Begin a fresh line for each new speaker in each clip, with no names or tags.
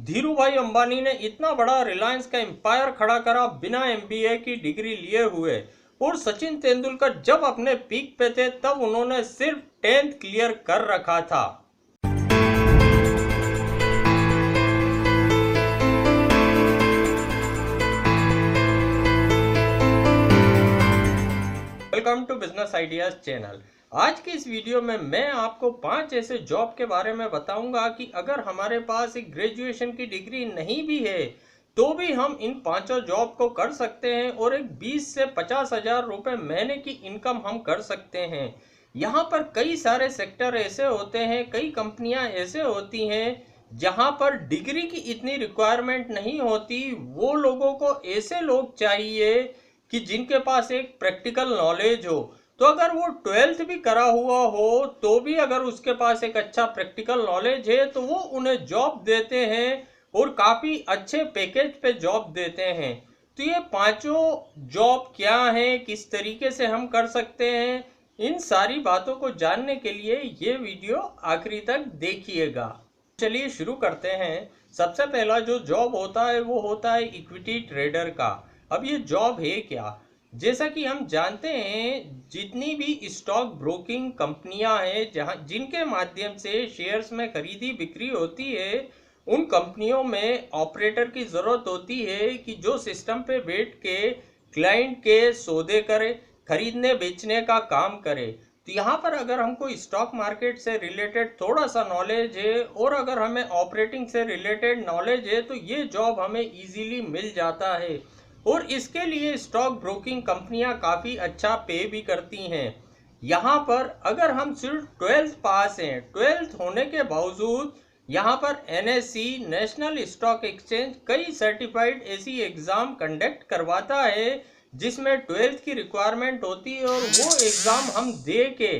धीरूभाई अंबानी ने इतना बड़ा रिलायंस का एम्पायर खड़ा करा बिना एमबीए की डिग्री लिए हुए। और सचिन तेंदुलकर जब अपने पीक पे थे तब उन्होंने सिर्फ 10th क्लियर कर रखा था। Welcome to business ideas channel. आज की इस वीडियो में मैं आपको 5 ऐसे जॉब के बारे में बताऊंगा कि अगर हमारे पास एक ग्रेजुएशन की डिग्री नहीं भी है तो भी हम इन पांचों जॉब को कर सकते हैं और एक 20 से 50 हजार रुपए महीने की इनकम हम कर सकते हैं। यहाँ पर कई सारे सेक्टर ऐसे होते हैं, कई कंपनियां ऐसे होती हैं जहां पर डिग्री की इतनी रिक्वायरमेंट नहीं होती। वो लोगों को ऐसे लोग चाहिए कि जिनके पास एक प्रैक्टिकल नॉलेज हो। तो अगर वो 12th भी करा हुआ हो तो भी अगर उसके पास एक अच्छा प्रैक्टिकल नॉलेज है तो वो उन्हें जॉब देते हैं और काफ़ी अच्छे पैकेज पे जॉब देते हैं। तो ये पांचों जॉब क्या हैं, किस तरीके से हम कर सकते हैं, इन सारी बातों को जानने के लिए ये वीडियो आखिरी तक देखिएगा। चलिए शुरू करते हैं। सबसे पहला जो जॉब होता है वो होता है इक्विटी ट्रेडर का। अब ये जॉब है क्या? जैसा कि हम जानते हैं जितनी भी स्टॉक ब्रोकिंग कंपनियां हैं जहां जिनके माध्यम से शेयर्स में खरीदी बिक्री होती है, उन कंपनियों में ऑपरेटर की ज़रूरत होती है कि जो सिस्टम पे बैठ के क्लाइंट के सौदे करे, खरीदने बेचने का काम करे। तो यहाँ पर अगर हमको स्टॉक मार्केट से रिलेटेड थोड़ा सा नॉलेज है और अगर हमें ऑपरेटिंग से रिलेटेड नॉलेज है तो ये जॉब हमें इजीली मिल जाता है। और इसके लिए स्टॉक ब्रोकिंग कंपनियां काफ़ी अच्छा पे भी करती हैं। यहाँ पर अगर हम सिर्फ 12th पास हैं, 12th होने के बावजूद यहाँ पर एनएससी नेशनल स्टॉक एक्सचेंज कई सर्टिफाइड ऐसी एग्ज़ाम कंडक्ट करवाता है जिसमें 12th की रिक्वायरमेंट होती है और वो एग्ज़ाम हम दे के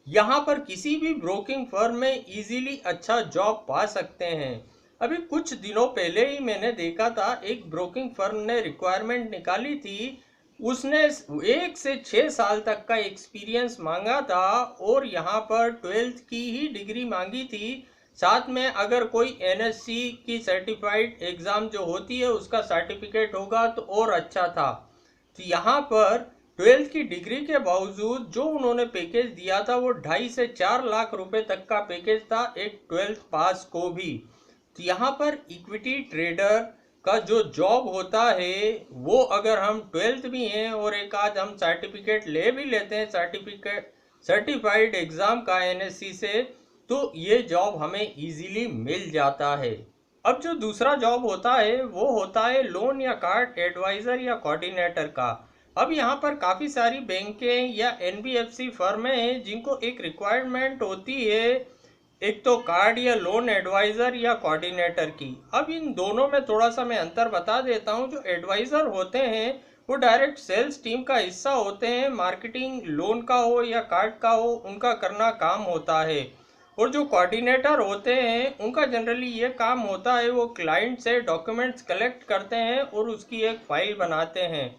यहाँ पर किसी भी ब्रोकिंग फर्म में इजीली अच्छा जॉब पा सकते हैं। अभी कुछ दिनों पहले ही मैंने देखा था, एक ब्रोकिंग फर्म ने रिक्वायरमेंट निकाली थी। उसने 1 से 6 साल तक का एक्सपीरियंस मांगा था और यहाँ पर 12th की ही डिग्री मांगी थी। साथ में अगर कोई एनएससी की सर्टिफाइड एग्ज़ाम जो होती है उसका सर्टिफिकेट होगा तो और अच्छा था। तो यहाँ पर 12th की डिग्री के बावजूद जो उन्होंने पैकेज दिया था वो 2.5 से 4 लाख रुपए तक का पैकेज था एक 12th पास को भी। तो यहाँ पर इक्विटी ट्रेडर का जो जॉब होता है वो अगर हम 12th भी हैं और एक आध हम सर्टिफिकेट ले भी लेते हैं सर्टिफाइड एग्ज़ाम का एनएससी से, तो ये जॉब हमें इजीली मिल जाता है। अब जो दूसरा जॉब होता है वो होता है लोन या कार्ड एडवाइज़र या कोऑर्डिनेटर का। अब यहाँ पर काफ़ी सारी बैंकें या एनबीएफसी फर्में हैं जिनको एक रिक्वायरमेंट होती है, एक तो कार्ड या लोन एडवाइज़र या कोऑर्डिनेटर की। अब इन दोनों में थोड़ा सा मैं अंतर बता देता हूँ। जो एडवाइज़र होते हैं वो डायरेक्ट सेल्स टीम का हिस्सा होते हैं, मार्केटिंग लोन का हो या कार्ड का हो उनका करना काम होता है। और जो कोऑर्डिनेटर होते हैं उनका जनरली ये काम होता है, वो क्लाइंट से डॉक्यूमेंट्स कलेक्ट करते हैं और उसकी एक फ़ाइल बनाते हैं।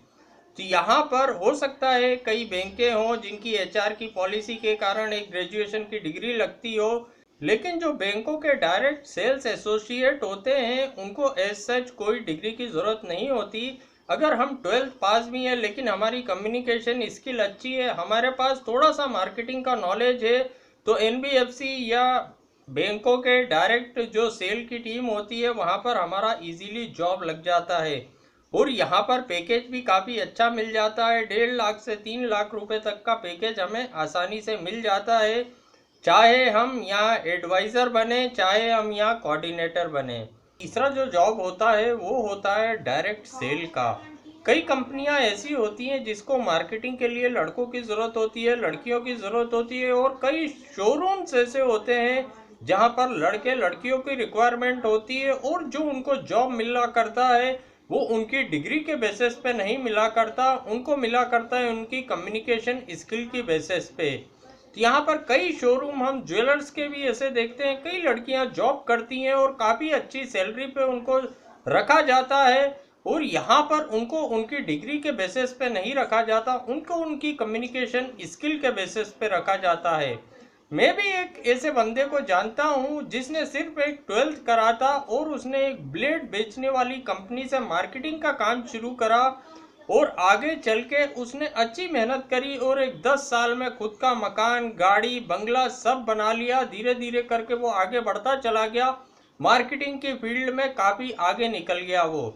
तो यहाँ पर हो सकता है कई बैंकें हों जिनकी एचआर की पॉलिसी के कारण एक ग्रेजुएशन की डिग्री लगती हो, लेकिन जो बैंकों के डायरेक्ट सेल्स एसोसिएट होते हैं उनको एज सच कोई डिग्री की ज़रूरत नहीं होती। अगर हम 12th पास भी हैं लेकिन हमारी कम्युनिकेशन स्किल अच्छी है, हमारे पास थोड़ा सा मार्केटिंग का नॉलेज है, तो एनबीएफसी या बैंकों के डायरेक्ट जो सेल की टीम होती है वहाँ पर हमारा इजीली जॉब लग जाता है। और यहाँ पर पैकेज भी काफ़ी अच्छा मिल जाता है, 1.5 लाख से 3 लाख रुपए तक का पैकेज हमें आसानी से मिल जाता है, चाहे हम यहाँ एडवाइज़र बने चाहे हम यहाँ कोऑर्डिनेटर बने। तीसरा जो जॉब होता है वो होता है डायरेक्ट सेल का। कई कंपनियां ऐसी होती हैं जिसको मार्केटिंग के लिए लड़कों की ज़रूरत होती है, लड़कियों की ज़रूरत होती है, और कई शोरूम्स ऐसे होते हैं जहां पर लड़के लड़कियों की रिक्वायरमेंट होती है और जो उनको जॉब मिला करता है वो उनकी डिग्री के बेसिस पे नहीं मिला करता, उनको मिला करता है उनकी कम्युनिकेशन स्किल की बेसिस पे। तो यहाँ पर कई शोरूम हम ज्वेलर्स के भी ऐसे देखते हैं, कई लड़कियां जॉब करती हैं और काफ़ी अच्छी सैलरी पे उनको रखा जाता है। और यहाँ पर उनको उनकी डिग्री के बेसिस पे नहीं रखा जाता, उनको उनकी कम्युनिकेशन स्किल के बेसिस पे रखा जाता है। मैं भी एक ऐसे बंदे को जानता हूँ जिसने सिर्फ एक 12th करा था और उसने एक ब्लेड बेचने वाली कंपनी से मार्केटिंग का काम शुरू करा और आगे चल के उसने अच्छी मेहनत करी और एक 10 साल में खुद का मकान, गाड़ी, बंगला सब बना लिया। धीरे धीरे करके वो आगे बढ़ता चला गया, मार्केटिंग के फील्ड में काफ़ी आगे निकल गया वो।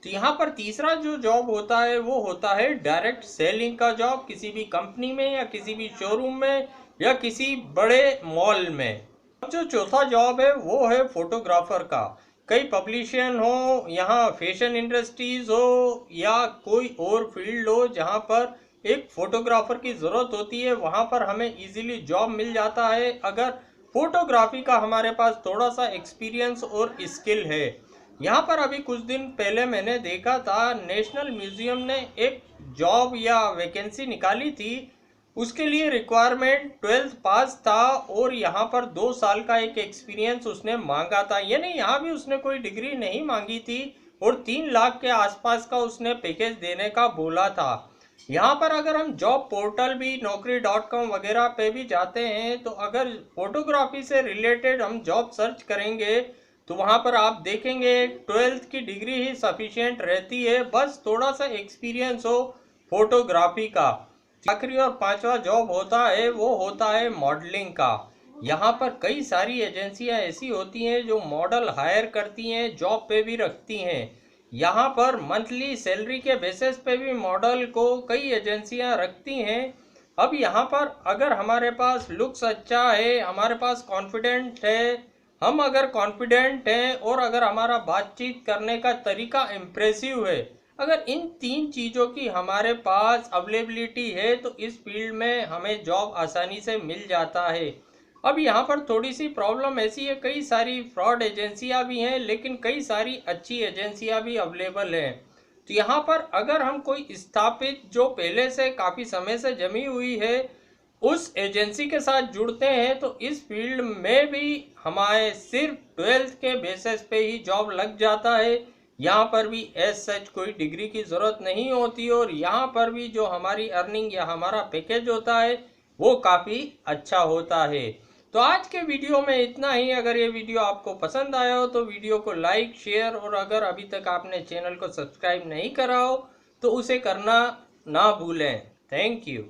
तो यहाँ पर तीसरा जो जॉब होता है वो होता है डायरेक्ट सेलिंग का जॉब, किसी भी कंपनी में या किसी भी शोरूम में या किसी बड़े मॉल में। अब जो चौथा जॉब है वो है फोटोग्राफर का। कई पब्लिशन हो, यहाँ फैशन इंडस्ट्रीज हो या कोई और फील्ड हो जहाँ पर एक फोटोग्राफर की ज़रूरत होती है, वहाँ पर हमें इजीली जॉब मिल जाता है अगर फोटोग्राफी का हमारे पास थोड़ा सा एक्सपीरियंस और स्किल है। यहाँ पर अभी कुछ दिन पहले मैंने देखा था, नेशनल म्यूजियम ने एक जॉब या वैकेंसी निकाली थी। उसके लिए रिक्वायरमेंट 12th पास था और यहाँ पर 2 साल का एक एक्सपीरियंस उसने मांगा था। यानी यहाँ भी उसने कोई डिग्री नहीं मांगी थी और 3 लाख के आसपास का उसने पैकेज देने का बोला था। यहाँ पर अगर हम जॉब पोर्टल भी naukri.com वगैरह पे भी जाते हैं तो अगर फोटोग्राफी से रिलेटेड हम जॉब सर्च करेंगे तो वहाँ पर आप देखेंगे 12th की डिग्री ही सफिशिएंट रहती है, बस थोड़ा सा एक्सपीरियंस हो फोटोग्राफी का। आखिरी और पांचवा जॉब होता है वो होता है मॉडलिंग का। यहाँ पर कई सारी एजेंसियाँ ऐसी होती हैं जो मॉडल हायर करती हैं, जॉब पे भी रखती हैं। यहाँ पर मंथली सैलरी के बेसिस पे भी मॉडल को कई एजेंसियाँ रखती हैं। अब यहाँ पर अगर हमारे पास लुक्स अच्छा है, हमारे पास कॉन्फिडेंट है, हम अगर कॉन्फिडेंट हैं और अगर हमारा बातचीत करने का तरीका इम्प्रेसिव है, अगर इन 3 चीज़ों की हमारे पास अवेलेबिलिटी है तो इस फील्ड में हमें जॉब आसानी से मिल जाता है। अब यहाँ पर थोड़ी सी प्रॉब्लम ऐसी है, कई सारी फ्रॉड एजेंसियाँ भी हैं लेकिन कई सारी अच्छी एजेंसियाँ भी अवेलेबल हैं। तो यहाँ पर अगर हम कोई स्थापित जो पहले से काफ़ी समय से जमी हुई है उस एजेंसी के साथ जुड़ते हैं तो इस फील्ड में भी हमारे सिर्फ 12th के बेसिस पे ही जॉब लग जाता है। यहाँ पर भी एज सच कोई डिग्री की ज़रूरत नहीं होती और यहाँ पर भी जो हमारी अर्निंग या हमारा पैकेज होता है वो काफ़ी अच्छा होता है। तो आज के वीडियो में इतना ही। अगर ये वीडियो आपको पसंद आया हो तो वीडियो को लाइक, शेयर और अगर अभी तक आपने चैनल को सब्सक्राइब नहीं करा हो तो उसे करना ना भूलें। Thank you.